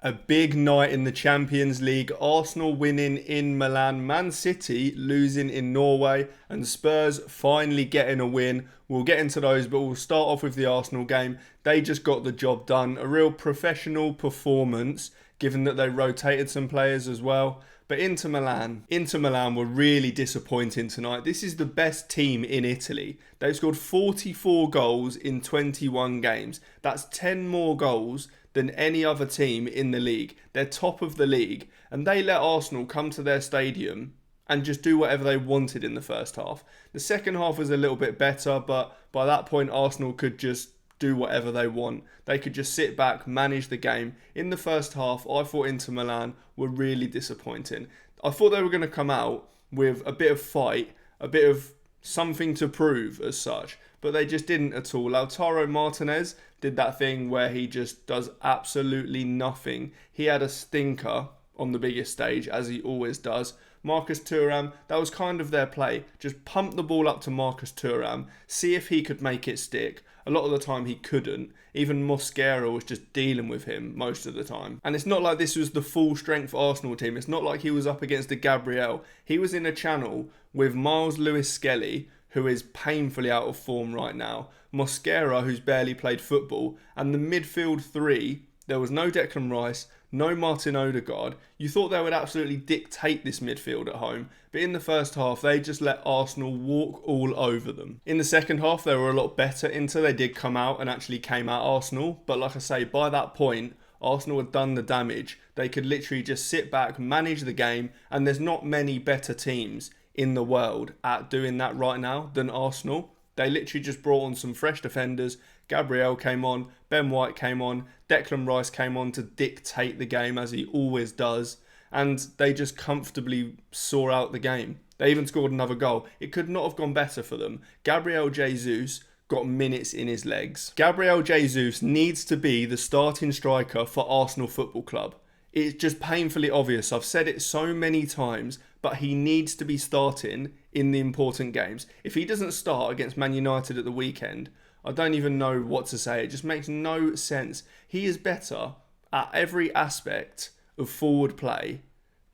A big night in the Champions League. Arsenal winning in Milan, Man City losing in Norway, and Spurs finally getting a win. We'll get into those, but we'll start off with the Arsenal game. They just got the job done. A real professional performance, given that they rotated some players as well. But Inter Milan were really disappointing tonight. This is the best team in Italy. They've scored 44 goals in 21 games. That's 10 more goals than any other team in the league. They're top of the league, and they let Arsenal come to their stadium and just do whatever they wanted in the first half. The second half was a little bit better, but by that point Arsenal could just do whatever they want. They could just sit back, manage the game. In the first half, I thought Inter Milan were really disappointing. I thought they were going to come out with a bit of fight, a bit of something to prove as such, but they just didn't at all. Lautaro Martinez did that thing where he just does absolutely nothing. He had a stinker on the biggest stage, as he always does. Marcus Thuram, that was kind of their play. Just pump the ball up to Marcus Thuram, see if he could make it stick. A lot of the time he couldn't. Even Mosquera was just dealing with him most of the time. And it's not like this was the full strength Arsenal team. It's not like he was up against a Gabriel. He was in a channel with Miles Lewis-Skelly, who is painfully out of form right now, Mosquera, who's barely played football, and the midfield three. There was no Declan Rice, no Martin Odegaard. You thought they would absolutely dictate this midfield at home, but in the first half, they just let Arsenal walk all over them. In the second half, they were a lot better until they did come out and actually came at Arsenal. But like I say, by that point, Arsenal had done the damage. They could literally just sit back, manage the game, and there's not many better teams in the world at doing that right now than Arsenal. They literally just brought on some fresh defenders. Gabriel came on, Ben White came on, Declan Rice came on to dictate the game as he always does, and they just comfortably saw out the game. They even scored another goal. It could not have gone better for them. Gabriel Jesus got minutes in his legs. Gabriel Jesus needs to be the starting striker for Arsenal Football Club. It's just painfully obvious. I've said it so many times, but he needs to be starting in the important games. If he doesn't start against Man United at the weekend, I don't even know what to say. It just makes no sense. He is better at every aspect of forward play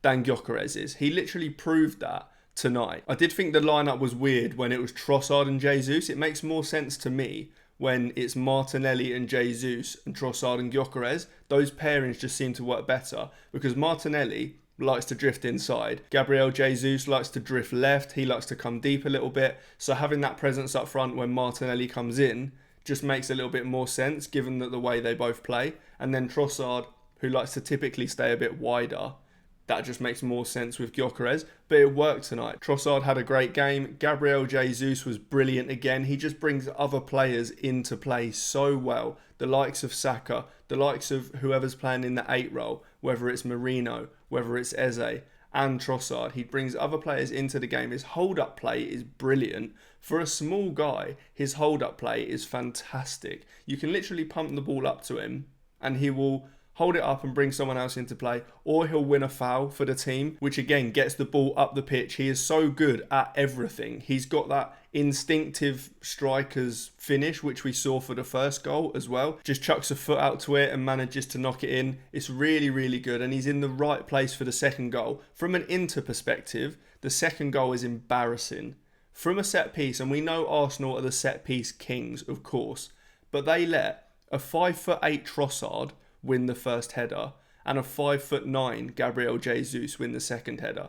than Gyokeres is. He literally proved that tonight. I did think the lineup was weird when it was Trossard and Jesus. It makes more sense to me when it's Martinelli and Jesus and Trossard and Gyokeres. Those pairings just seem to work better because Martinelli likes to drift inside. Gabriel Jesus likes to drift left. He likes to come deep a little bit. So having that presence up front when Martinelli comes in just makes a little bit more sense given that the way they both play. And then Trossard, who likes to typically stay a bit wider, that just makes more sense with Gyokeres. But it worked tonight. Trossard had a great game. Gabriel Jesus was brilliant again. He just brings other players into play so well. The likes of Saka, the likes of whoever's playing in the 8 role, whether it's Marino, whether it's Eze, and Trossard. He brings other players into the game. His hold-up play is brilliant. For a small guy, his hold-up play is fantastic. You can literally pump the ball up to him and he will hold it up and bring someone else into play, or he'll win a foul for the team, which again gets the ball up the pitch. He is so good at everything. He's got that instinctive striker's finish, which we saw for the first goal as well. Just chucks a foot out to it and manages to knock it in. It's really, really good, and he's in the right place for the second goal. From an Inter perspective, the second goal is embarrassing. From a set piece, and we know Arsenal are the set piece kings, of course, but they let a 5'8" Trossard win the first header and a 5'9" Gabriel Jesus win the second header.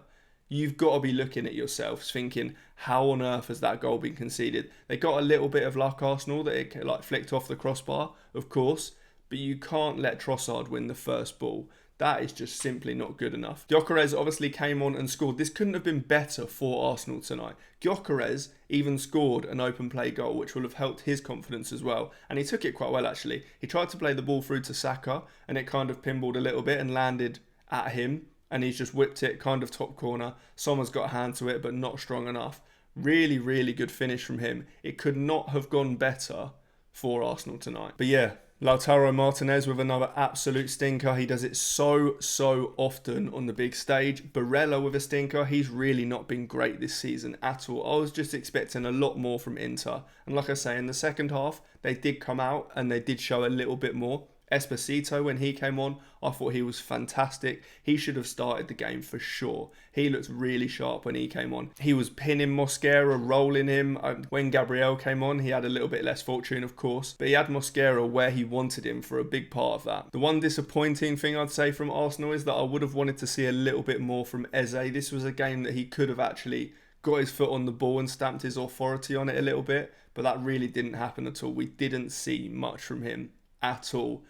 You've got to be looking at yourselves thinking, how on earth has that goal been conceded? They got a little bit of luck, Arsenal, that it flicked off the crossbar, of course, but you can't let Trossard win the first ball. That is just simply not good enough. Gyokeres obviously came on and scored. This couldn't have been better for Arsenal tonight. Gyokeres even scored an open play goal, which will have helped his confidence as well. And he took it quite well, actually. He tried to play the ball through to Saka, and it kind of pinballed a little bit and landed at him. And he's just whipped it kind of top corner. Someone's got a hand to it, but not strong enough. Really, really good finish from him. It could not have gone better for Arsenal tonight. But yeah, Lautaro Martinez with another absolute stinker. He does it so often on the big stage. Barella with a stinker. He's really not been great this season at all. I was just expecting a lot more from Inter. And like I say, in the second half, they did come out and they did show a little bit more. Esposito, when he came on, I thought he was fantastic. He should have started the game for sure. He looked really sharp when he came on. He was pinning Mosquera, rolling him. When Gabriel came on, he had a little bit less fortune, of course, but he had Mosquera where he wanted him for a big part of that. The one disappointing thing I'd say from Arsenal is that I would have wanted to see a little bit more from Eze. This was a game that he could have actually got his foot on the ball and stamped his authority on it a little bit, but that really didn't happen at all. We didn't see much from him at all.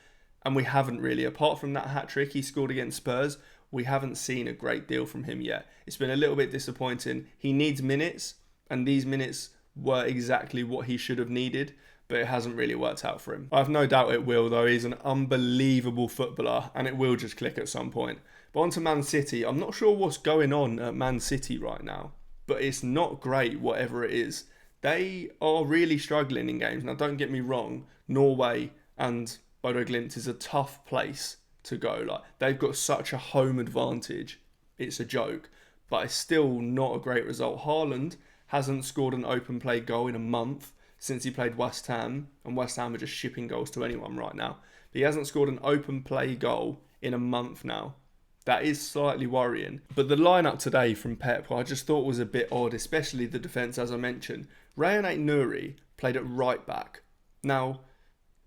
And we haven't really, apart from that hat-trick he scored against Spurs, we haven't seen a great deal from him yet. It's been a little bit disappointing. He needs minutes, and these minutes were exactly what he should have needed, but it hasn't really worked out for him. I have no doubt it will, though. He's an unbelievable footballer, and it will just click at some point. But on to Man City. I'm not sure what's going on at Man City right now, but it's not great, whatever it is. They are really struggling in games. Now, don't get me wrong, Norway and Bodo Glimt is a tough place to go. Like, they've got such a home advantage. It's a joke, but it's still not a great result. Haaland hasn't scored an open play goal in a month since he played West Ham, and West Ham are just shipping goals to anyone right now. But he hasn't scored an open play goal in a month now. That is slightly worrying. But the lineup today from Pep, I just thought was a bit odd, especially the defence, as I mentioned. Rayan Aït-Nouri played at right back. Now,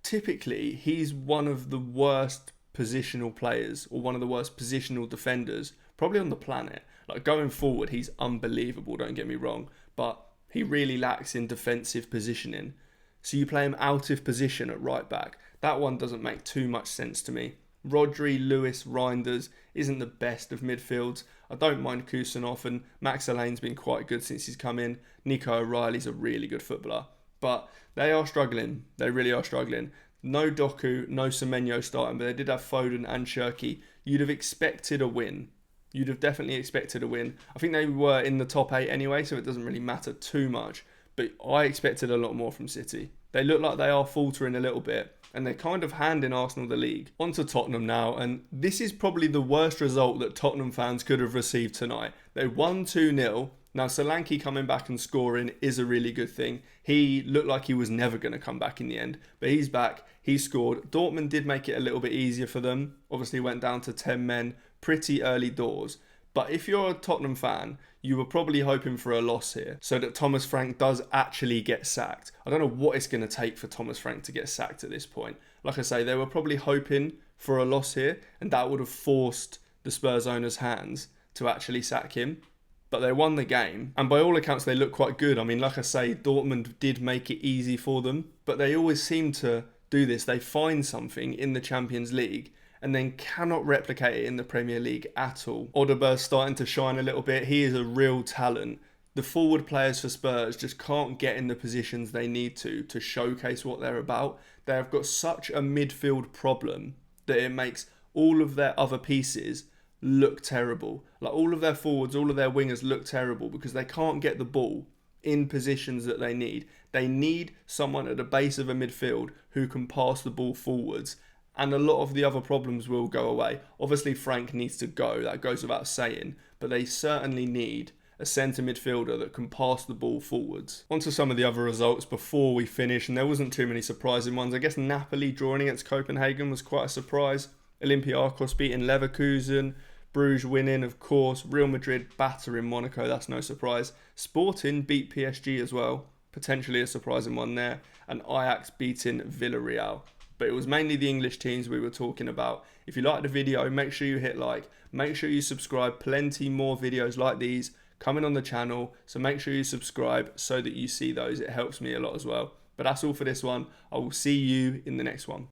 typically, he's one of the worst positional players, or one of the worst positional defenders, probably on the planet. Like, going forward, he's unbelievable, don't get me wrong, but he really lacks in defensive positioning. So you play him out of position at right back. That one doesn't make too much sense to me. Rodri, Lewis, Reinders isn't the best of midfields. I don't mind Kusanov, and Max Alain's been quite good since he's come in. Nico O'Reilly's a really good footballer. But they are struggling. They really are struggling. No Doku, no Semenyo starting, but they did have Foden and Shirky. You'd have expected a win. You'd have definitely expected a win. I think they were in the top 8 anyway, so it doesn't really matter too much. But I expected a lot more from City. They look like they are faltering a little bit, and they're kind of handing Arsenal the league. On to Tottenham now, and this is probably the worst result that Tottenham fans could have received tonight. They won 2-0. Now, Solanke coming back and scoring is a really good thing. He looked like he was never going to come back in the end, but he's back. He scored. Dortmund did make it a little bit easier for them. Obviously went down to 10 men pretty early doors. But if you're a Tottenham fan, you were probably hoping for a loss here so that Thomas Frank does actually get sacked. I don't know what it's going to take for Thomas Frank to get sacked at this point. Like I say, they were probably hoping for a loss here, and that would have forced the Spurs owners' hands to actually sack him. But they won the game, and by all accounts they look quite good. I mean, like I say, Dortmund did make it easy for them, but they always seem to do this. They find something in the Champions League and then cannot replicate it in the Premier League at all. Odegaard's starting to shine a little bit. He is a real talent. The forward players for Spurs just can't get in the positions they need to showcase what they're about. They have got such a midfield problem that it makes all of their other pieces look terrible. Like, all of their forwards, all of their wingers look terrible because they can't get the ball in positions that they need. They need someone at the base of a midfield who can pass the ball forwards, and a lot of the other problems will go away. Obviously, Frank needs to go, that goes without saying, but they certainly need a centre midfielder that can pass the ball forwards. On to some of the other results before we finish, and there wasn't too many surprising ones. I guess Napoli drawing against Copenhagen was quite a surprise. Olympiacos beating Leverkusen, Bruges winning, of course. Real Madrid battering Monaco, that's no surprise. Sporting beat PSG as well, potentially a surprising one there. And Ajax beating Villarreal. But it was mainly the English teams we were talking about. If you liked the video, make sure you hit like. Make sure you subscribe. Plenty more videos like these coming on the channel. So make sure you subscribe so that you see those. It helps me a lot as well. But that's all for this one. I will see you in the next one.